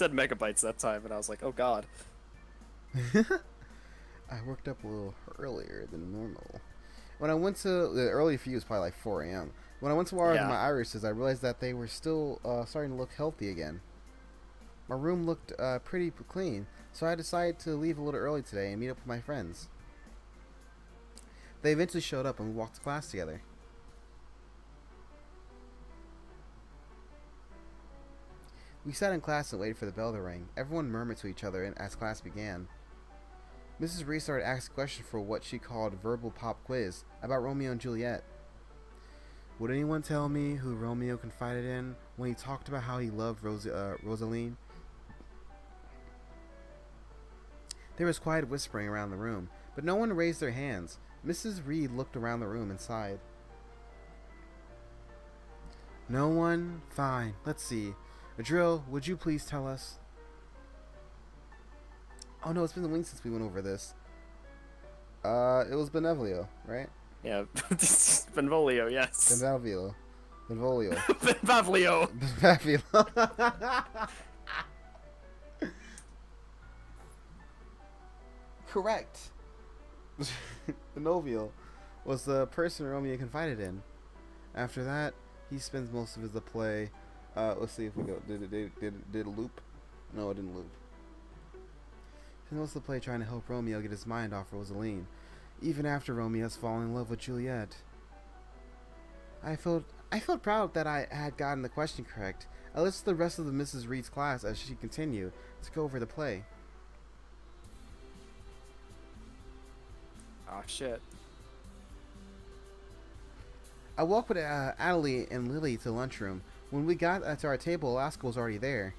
said megabytes that time, and I was like, oh god. I worked up a little earlier than normal. When I went to the early for you was probably like 4 a.m. When I went to water Yeah. my irises, I realized that they were still starting to look healthy again. My room looked pretty clean, so I decided to leave a little early today and meet up with my friends. They eventually showed up and we walked to class together. We sat in class and waited for the bell to ring. Everyone murmured to each other as class began. Mrs. Reed started asking questions for what she called verbal pop quiz about Romeo and Juliet. Would anyone tell me who Romeo confided in when he talked about how he loved Rosaline? There was quiet whispering around the room, but no one raised their hands. Mrs. Reed looked around the room and sighed. No one? Fine. Let's see. Adrill, would you please tell us? Oh no, it's been a week since we went over this. It was Benevolio, right? Yeah. Benvolio, yes. Benvolio. Benvolio. Benvolio. Benvolio. Correct. Benovio was the person Romeo confided in. After that, he spends most of his play. Let's see if we go. Did it loop? No, it didn't loop. He spends most of the play trying to help Romeo get his mind off Rosaline, even after Romeo has fallen in love with Juliet. I felt proud that I had gotten the question correct. I listened to the rest of the Mrs. Reed's class as she continued to go over the play. Oh shit. I walked with Adelie and Lily to the lunchroom. When we got to our table, Alaska was already there.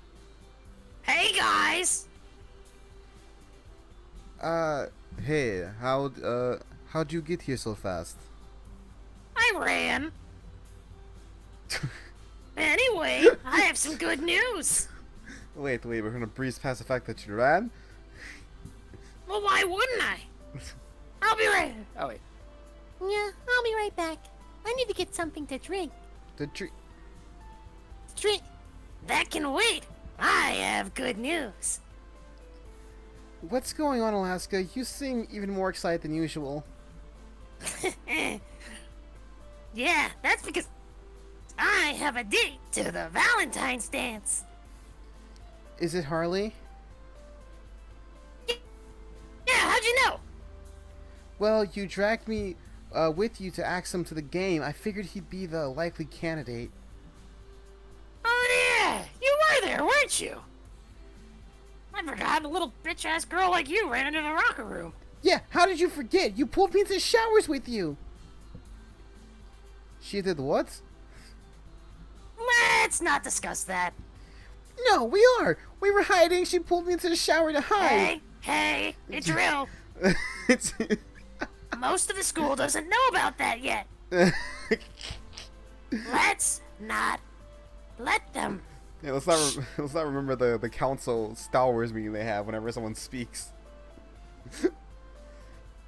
Hey guys! Hey, how'd you get here so fast? I ran. Anyway, I have some good news. Wait, we're gonna breeze past the fact that you ran? Well, why wouldn't I? I'll be right. Oh wait. Yeah, I'll be right back. I need to get something to drink. Drink. That can wait. I have good news. What's going on, Alaska? You seem even more excited than usual. Yeah, that's because I have a date to the Valentine's dance. Is it Harley? Yeah, how'd you know? Well, you dragged me with you to ask him to the game. I figured he'd be the likely candidate. Oh yeah, you were there, weren't you? I forgot a little bitch-ass girl like you ran into the locker room. Yeah, how did you forget? You pulled me into showers with you. She did what? Let's not discuss that. No, we are. We were hiding. She pulled me into the shower to hide. Hey, it's real. It's Most of the school doesn't know about that yet. Let's not let them. Yeah, let's not remember the council Star Wars meeting they have whenever someone speaks.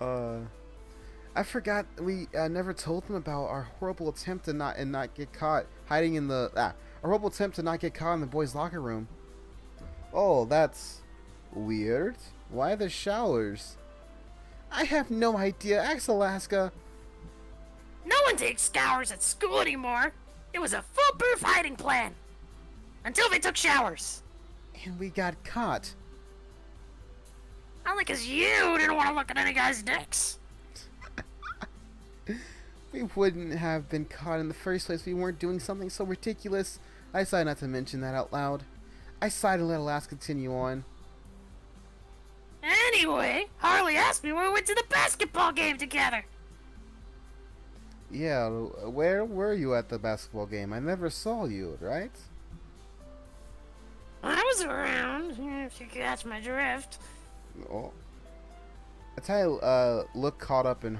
I forgot we never told them about our horrible attempt to not get caught hiding in the our horrible attempt to not get caught in the boys' locker room. Oh, that's weird. Why the showers? I have no idea. Ask Alaska. No one takes showers at school anymore. It was a foolproof hiding plan. Until they took showers. And we got caught. Only because you didn't want to look at any guy's dicks. We wouldn't have been caught in the first place if we weren't doing something so ridiculous. I decided not to mention that out loud. I sighed and let Alaska continue on. Anyway, Harley asked me when we went to the basketball game together. Yeah, where were you at the basketball game? I never saw you, right? I was around, if you catch my drift. Oh. Atali looked caught up in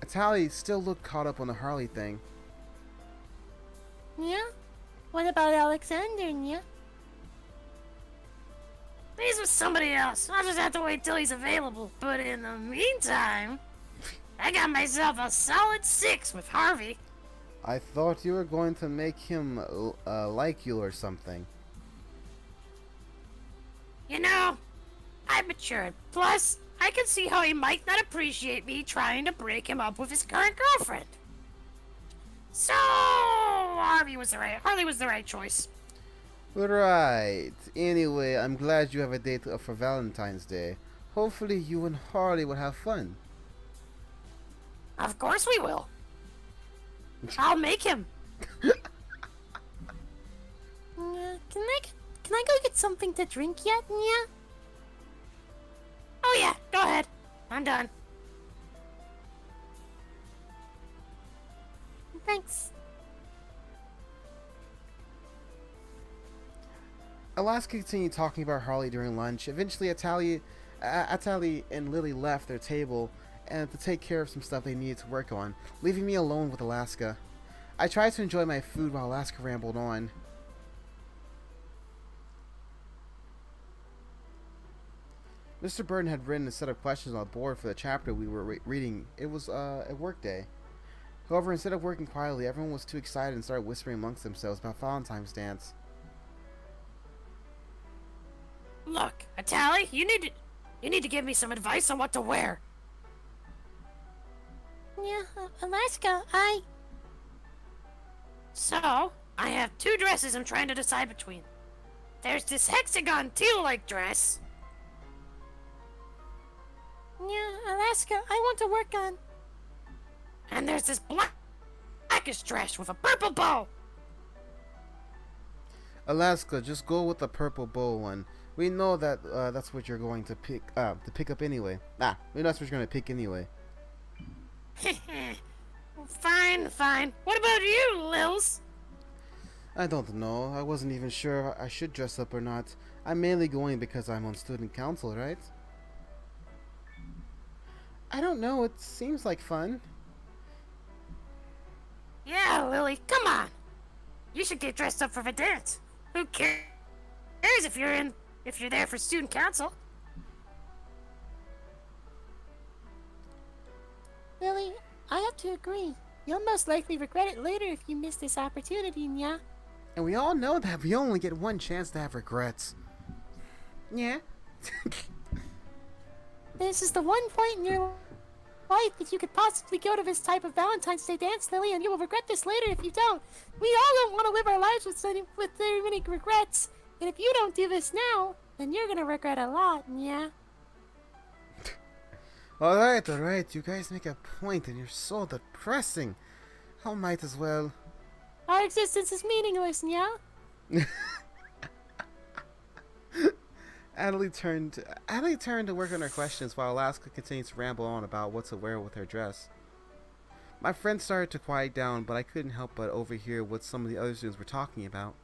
Atali still looked caught up on the Harley thing. Yeah? What about Alexander, yeah? He's with somebody else. I'll just have to wait till he's available. But in the meantime, I got myself a solid 6 with Harvey. I thought you were going to make him like you or something. You know, I've matured. Plus, I can see how he might not appreciate me trying to break him up with his current girlfriend. So, Harley was the right choice. Right. Anyway, I'm glad you have a date for Valentine's Day. Hopefully you and Harley will have fun. Of course we will. I'll make him. Can I go get something to drink yet? Yeah. Oh yeah, go ahead. I'm done. Thanks. Alaska continued talking about Harley during lunch. Eventually, Atali and Lily left their table and to take care of some stuff they needed to work on, leaving me alone with Alaska. I tried to enjoy my food while Alaska rambled on. Mr. Burton had written a set of questions on the board for the chapter we were reading. It was a work day. However, instead of working quietly, everyone was too excited and started whispering amongst themselves about Valentine's dance. Look, Atali, you need to give me some advice on what to wear. Yeah, Alaska, So, I have two dresses I'm trying to decide between. There's this hexagon teal-like dress. Yeah, Alaska, I want to work on. And there's this blackish dress with a purple bow. Alaska, just go with the purple bow one. We know that that's what you're going to pick up anyway. We know that's what you're going to pick anyway. Fine. What about you, Lils? I don't know. I wasn't even sure I should dress up or not. I'm mainly going because I'm on student council, right? I don't know. It seems like fun. Yeah, Lily, come on. You should get dressed up for the dance. Who cares if you're there for student council? Lily, I have to agree. You'll most likely regret it later if you miss this opportunity, yeah? And we all know that we only get one chance to have regrets. Yeah. This is the one point in your life that you could possibly go to this type of Valentine's Day dance, Lily, and you will regret this later if you don't. We all don't want to live our lives with very many regrets. And if you don't do this now, then you're gonna regret a lot, yeah? Alright. You guys make a point and you're so depressing. I might as well. Our existence is meaningless, yeah? Adelie turned to work on her questions while Alaska continued to ramble on about what to wear with her dress. My friend started to quiet down, but I couldn't help but overhear what some of the other students were talking about.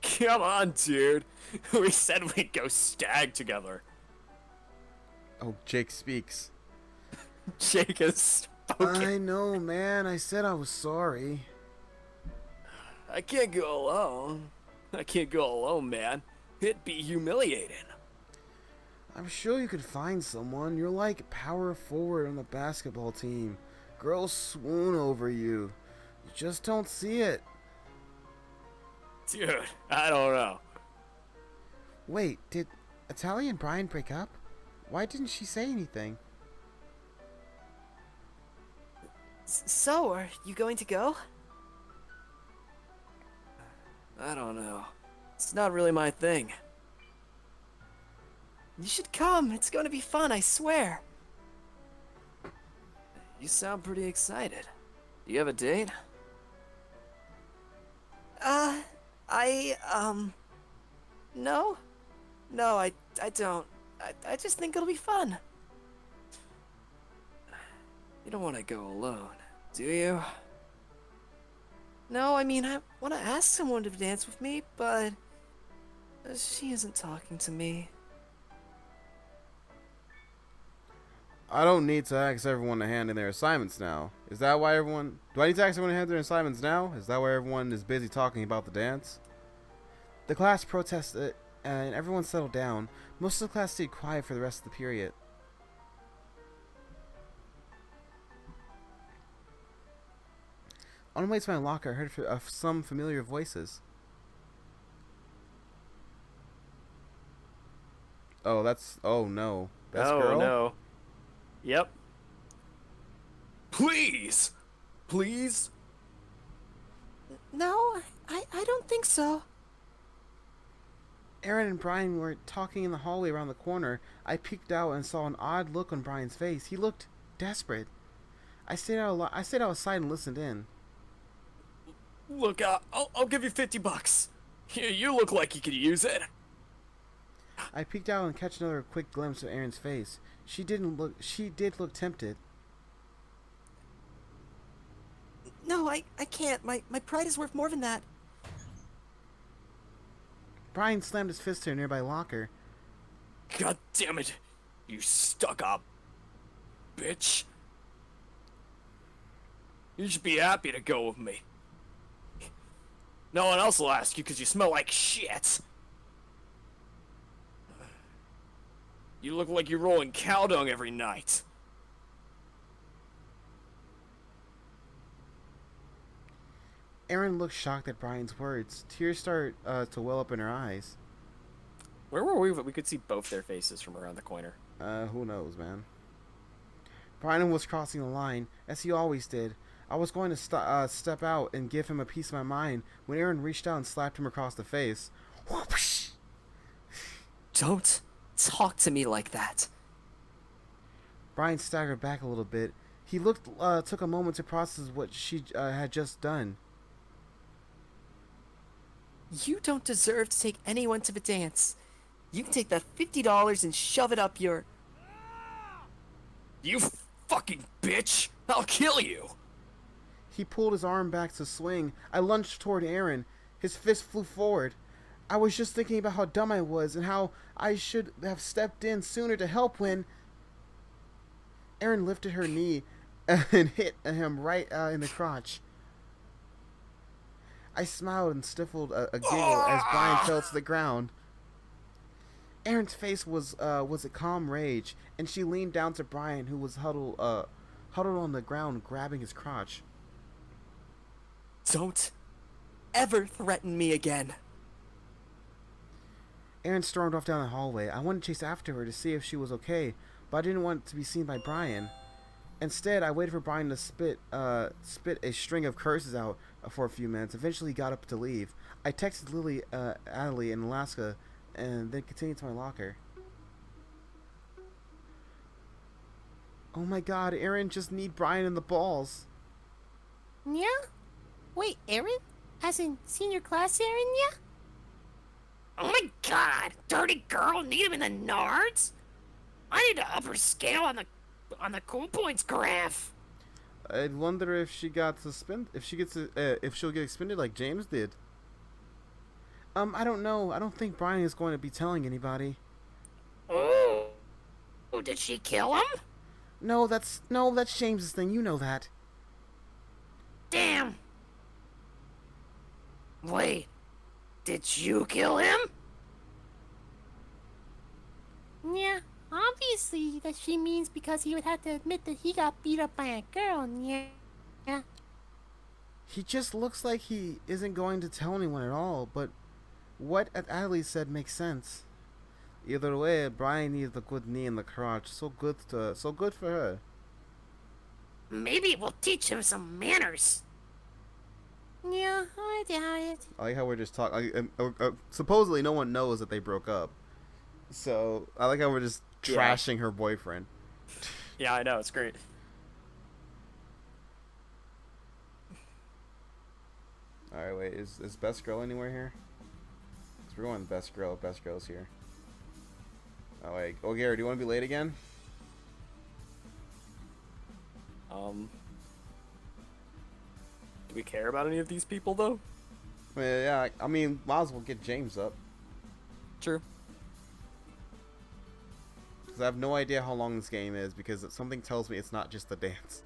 Come on, dude. We said we'd go stag together. Oh, Jake speaks. Jake has spoken. I know, man. I said I was sorry. I can't go alone, man. It'd be humiliating. I'm sure you could find someone. You're like power forward on the basketball team. Girls swoon over you. You just don't see it. Dude, I don't know. Wait, did Atali and Brian break up? Why didn't she say anything? So, are you going to go? I don't know. It's not really my thing. You should come. It's going to be fun, I swear. You sound pretty excited. Do you have a date? No, I don't. I just think it'll be fun. You don't want to go alone, do you? No, I mean, I want to ask someone to dance with me, but she isn't talking to me. I don't need to ask everyone to hand in their assignments now. Is that why everyone... Do I need to ask everyone to hand their assignments now? Is that why everyone is busy talking about the dance? The class protested, and everyone settled down. Most of the class stayed quiet for the rest of the period. On the way to my locker, I heard some familiar voices. Oh, that's... Oh, no. Best oh girl? no. Yep. Please! Please? No, I don't think so. Aaron and Brian were talking in the hallway around the corner. I peeked out and saw an odd look on Brian's face. He looked desperate. I stayed outside and listened in. Look, I'll give you $50. You look like you could use it. I peeked out and catch another quick glimpse of Aaron's face. She did look tempted. No, I can't. My pride is worth more than that. Brian slammed his fist to a nearby locker. God damn it. You stuck-up bitch. You should be happy to go with me. No one else will ask you because you smell like shit. You look like you're rolling cow dung every night. Aaron looked shocked at Brian's words. Tears started to well up in her eyes. Where were we? We could see both their faces from around the corner. Who knows, man. Brian was crossing the line, as he always did. I was going to step out and give him a piece of my mind when Aaron reached out and slapped him across the face. Whoosh! Don't talk to me like that. Brian staggered back a little bit. He took a moment to process what she had just done. You don't deserve to take anyone to the dance. You can take that $50 and shove it up your... You fucking bitch! I'll kill you! He pulled his arm back to swing. I lunged toward Aaron. His fist flew forward. I was just thinking about how dumb I was and how I should have stepped in sooner to help when... Aaron lifted her knee and hit him right in the crotch. I smiled and stifled a giggle as Brian fell to the ground. Aaron's face was a calm rage, and she leaned down to Brian, who was huddled on the ground, grabbing his crotch. Don't ever threaten me again. Aaron stormed off down the hallway. I wanted to chase after her to see if she was okay, but I didn't want to be seen by Brian. Instead, I waited for Brian to spit a string of curses out for a few minutes. Eventually, he got up to leave. I texted Lily, Adley, and Alaska, and then continued to my locker. Oh my God, Aaron just kneed Brian in the balls. Yeah? Wait, Aaron? As in senior class Aaron, yeah? Oh my god, dirty girl, need him in the nards? I need to upper scale on the cool points graph. I'd wonder if she got suspended. If she'll get expended like James did. I don't know. I don't think Brian is going to be telling anybody. Oh, did she kill him? No, that's James's thing. You know that. Damn. Wait, did you kill him? Yeah, obviously that she means because he would have to admit that he got beat up by a girl, yeah. Yeah. He just looks like he isn't going to tell anyone at all, but what Adley said makes sense. Either way, Brian needs a good knee in the crotch. So good for her. Maybe it will teach him some manners. Yeah, I doubt it. I like how we're just talking. Supposedly, no one knows that they broke up. So I like how we're just trashing her boyfriend. Yeah, I know, it's great. All right, wait. Is Best Girl anywhere here? Cause we're going with Best Girl. Best Girl's here. Oh wait. Oh, Gary, do you want to be late again? Do we care about any of these people, though? Yeah. I mean, might as well get James up. True. Because I have no idea how long this game is, because something tells me it's not just the dance.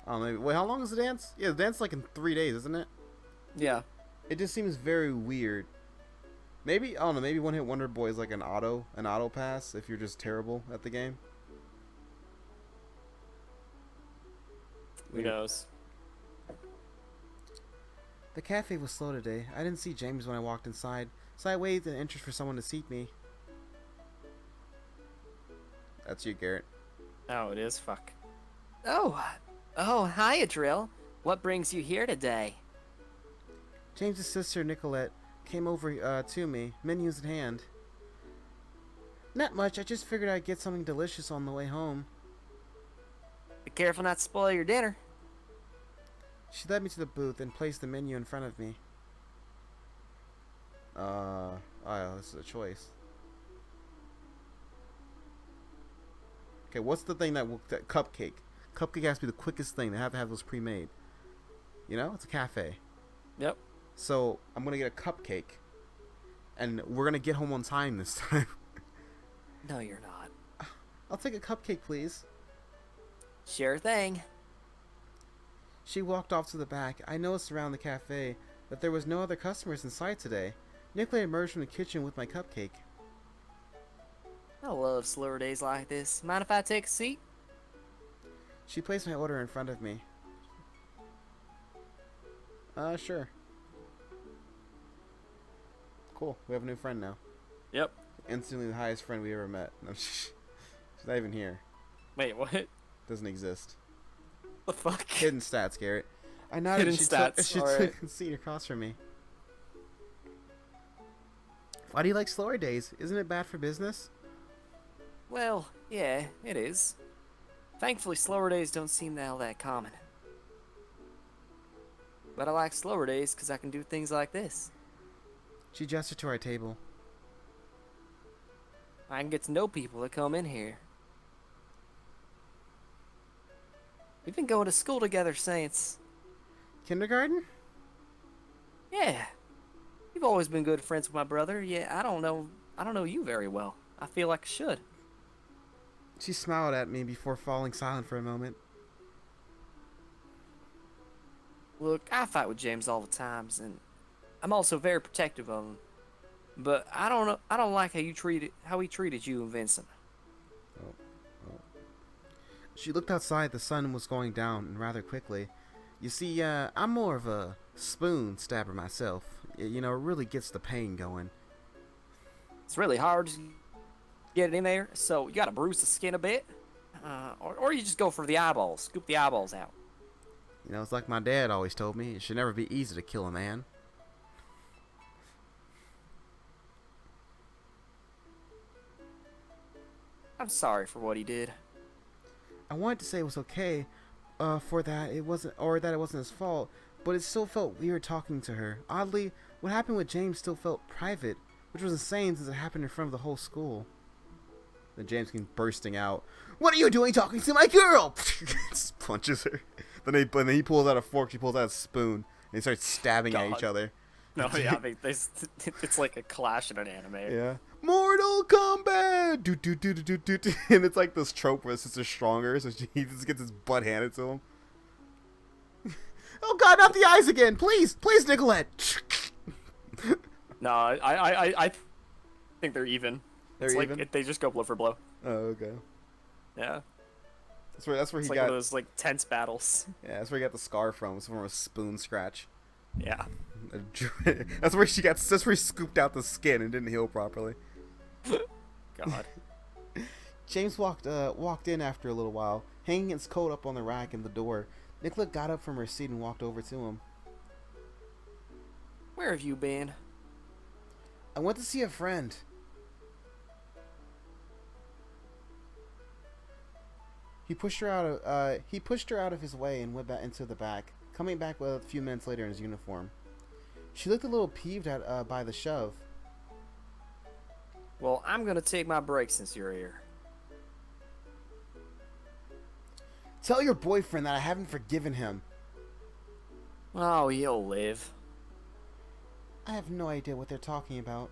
Oh, maybe. Wait, how long is the dance? Yeah, the dance is like in 3 days, isn't it? Yeah. It just seems very weird. Maybe, I don't know, maybe One Hit Wonder Boy is like an auto pass if you're just terrible at the game. Who knows? The cafe was slow today. I didn't see James when I walked inside, so I waited in interest for someone to seat me. That's you, Garrett. Oh, it is? Fuck. Oh, hiya, Drill. What brings you here today? James's sister, Nicolette, came over to me, menus in hand. Not much, I just figured I'd get something delicious on the way home. Be careful not to spoil your dinner. She led me to the booth and placed the menu in front of me. Oh, this is a choice. Okay, what's the thing that cupcake? Cupcake has to be the quickest thing. They have to have those pre-made. You know, it's a cafe. Yep. So I'm gonna get a cupcake, and we're gonna get home on time this time. No, you're not. I'll take a cupcake, please. Sure thing. She walked off to the back. I noticed around the cafe that there was no other customers in sight today. Nicolette emerged from the kitchen with my cupcake. I love slower days like this. Mind if I take a seat? She placed my order in front of me. Sure. Cool. We have a new friend now. Yep. Instantly the highest friend we ever met. No, she's not even here. Wait, what? Doesn't exist. The fuck? Hidden stats, Garrett. I nodded. Hidden stats, She alright. took a seat across from me. Why do you like slower days? Isn't it bad for business? Well, yeah, it is. Thankfully, slower days don't seem all that common. But I like slower days because I can do things like this. She gestured to our table. I can get to know people that come in here. We've been going to school together since... Kindergarten? Yeah. You've always been good friends with my brother. Yeah, I don't know you very well. I feel like I should. She smiled at me before falling silent for a moment. Look, I fight with James all the times, and I'm also very protective of him. But I don't like how he treated you and Vincent. She looked outside. The sun was going down, and rather quickly. You see, I'm more of a spoon stabber myself. You know, it really gets the pain going. It's really hard to get it in there, so you gotta bruise the skin a bit. Or you just go for the eyeballs, scoop the eyeballs out. You know, it's like my dad always told me, it should never be easy to kill a man. I'm sorry for what he did. I wanted to say it was okay, that it wasn't his fault, but it still felt weird talking to her. Oddly, what happened with James still felt private, which was insane since it happened in front of the whole school. Then James came bursting out. "What are you doing talking to my girl?" Just punches her. Then he pulls out a fork, she pulls out a spoon, and they start stabbing at each God. other. No, yeah, it's like a clash in an anime. Yeah. Mortal Kombat! Do, do, do, do, do, do, do. And it's like this trope where his sister's stronger, so he just gets his butt handed to him. Oh god, not the eyes again! Please! Please, Nicolette! No, I think they're even. They're It's even? like they just go blow for blow. Oh, okay. Yeah. That's where It's he like got... one of those like tense battles. Yeah, that's where he got the scar from. It's from a spoon scratch. Yeah. That's where he scooped out the skin and didn't heal properly. God. James walked in after a little while, hanging his coat up on the rack in the door. Nicolette got up from her seat and walked over to him. Where have you been? I went to see a friend. He pushed her out of his way and went back into the back, coming back a few minutes later in his uniform. She looked a little peeved by the shove. Well, I'm gonna take my break since you're here. Tell your boyfriend that I haven't forgiven him. Oh, he'll live. I have no idea what they're talking about.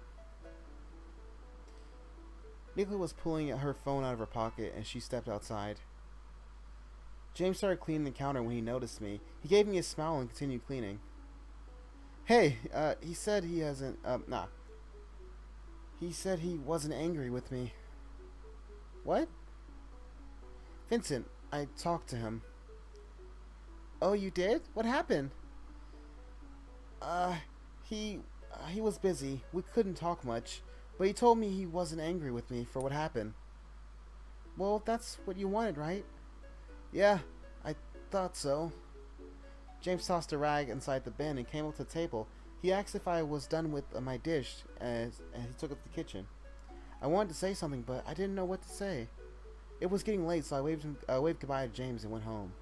Nicolette was pulling her phone out of her pocket and she stepped outside. James started cleaning the counter when he noticed me. He gave me a smile and continued cleaning. Hey, he said he hasn't, He said he wasn't angry with me. What? Vincent, I talked to him. Oh, you did? What happened? He was busy. We couldn't talk much, but he told me he wasn't angry with me for what happened. Well, that's what you wanted, right? Yeah, I thought so. James tossed a rag inside the bin and came up to the table. He asked if I was done with my dish, and he took it to the kitchen. I wanted to say something, but I didn't know what to say. It was getting late, so I waved goodbye to James and went home.